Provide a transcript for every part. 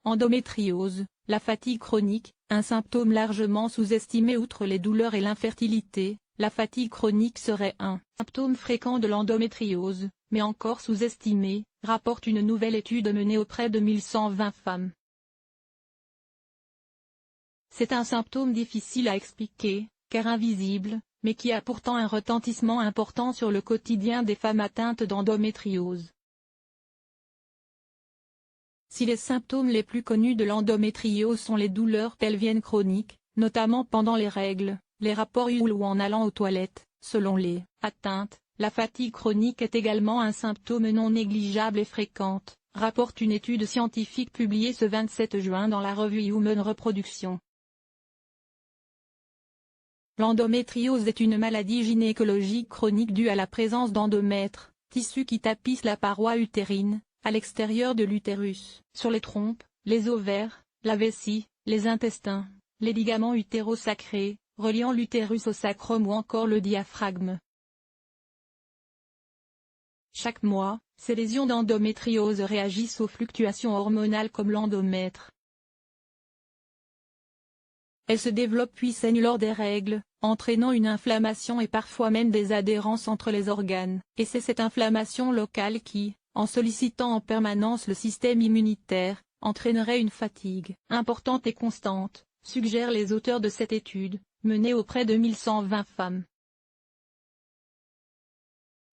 Endométriose, la fatigue chronique, un symptôme largement sous-estimé outre les douleurs et l'infertilité. La fatigue chronique serait un symptôme fréquent de l'endométriose, mais encore sous-estimé, rapporte une nouvelle étude menée auprès de 1120 femmes. C'est un symptôme difficile à expliquer, car invisible, mais qui a pourtant un retentissement important sur le quotidien des femmes atteintes d'endométriose. Si les symptômes les plus connus de l'endométriose sont les douleurs pelviennes chroniques, notamment pendant les règles, les rapports ou en allant aux toilettes, selon les atteintes, la fatigue chronique est également un symptôme non négligeable et fréquente, rapporte une étude scientifique publiée ce 27 juin dans la revue Human Reproduction. L'endométriose est une maladie gynécologique chronique due à la présence d'endomètres, tissus qui tapissent la paroi utérine, à l'extérieur de l'utérus, sur les trompes, les ovaires, la vessie, les intestins, les ligaments utérosacrés, reliant l'utérus au sacrum ou encore le diaphragme. Chaque mois, ces lésions d'endométriose réagissent aux fluctuations hormonales comme l'endomètre. Elles se développent puis saignent lors des règles, entraînant une inflammation et parfois même des adhérences entre les organes, et c'est cette inflammation locale qui, en sollicitant en permanence le système immunitaire, entraînerait une fatigue importante et constante, suggèrent les auteurs de cette étude, menée auprès de 1120 femmes.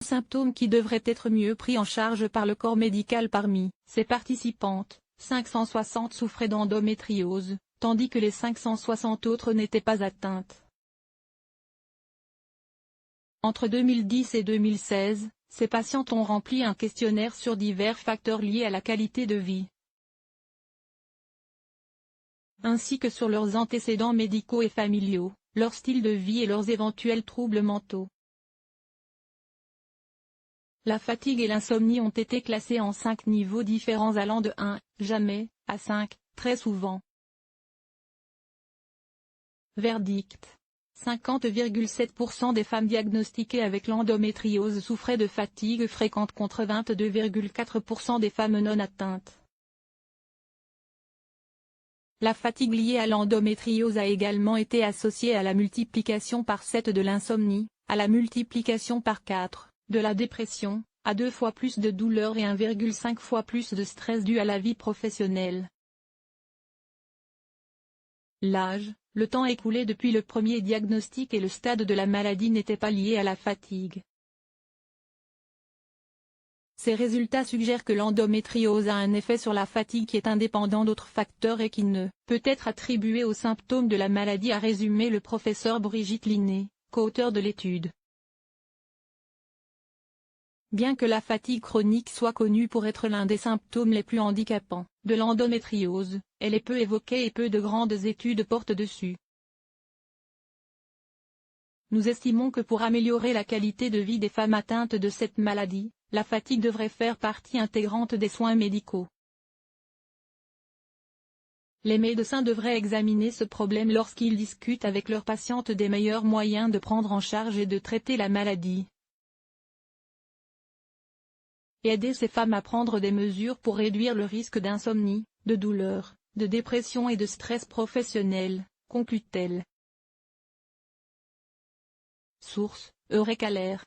Symptômes qui devraient être mieux pris en charge par le corps médical. Parmi ces participantes, 560 souffraient d'endométriose, tandis que les 560 autres n'étaient pas atteintes. Entre 2010 et 2016, ces patientes ont rempli un questionnaire sur divers facteurs liés à la qualité de vie, ainsi que sur leurs antécédents médicaux et familiaux, leur style de vie et leurs éventuels troubles mentaux. La fatigue et l'insomnie ont été classés en 5 niveaux différents allant de 1, jamais, à 5, très souvent. Verdict. 50,7% des femmes diagnostiquées avec l'endométriose souffraient de fatigue fréquente contre 22,4% des femmes non atteintes. La fatigue liée à l'endométriose a également été associée à la multiplication par 7 de l'insomnie, à la multiplication par 4, de la dépression, à 2 fois plus de douleurs et 1,5 fois plus de stress dû à la vie professionnelle. L'âge, le temps écoulé depuis le premier diagnostic et le stade de la maladie n'étaient pas liés à la fatigue. Ces résultats suggèrent que l'endométriose a un effet sur la fatigue qui est indépendant d'autres facteurs et qui ne peut être attribué aux symptômes de la maladie, a résumé le professeur Brigitte Linné, co-auteur de l'étude. Bien que la fatigue chronique soit connue pour être l'un des symptômes les plus handicapants de l'endométriose, elle est peu évoquée et peu de grandes études portent dessus. Nous estimons que pour améliorer la qualité de vie des femmes atteintes de cette maladie, la fatigue devrait faire partie intégrante des soins médicaux. Les médecins devraient examiner ce problème lorsqu'ils discutent avec leurs patientes des meilleurs moyens de prendre en charge et de traiter la maladie, et aider ces femmes à prendre des mesures pour réduire le risque d'insomnie, de douleur, de dépression et de stress professionnel, conclut-elle. Source: Eureka Lair.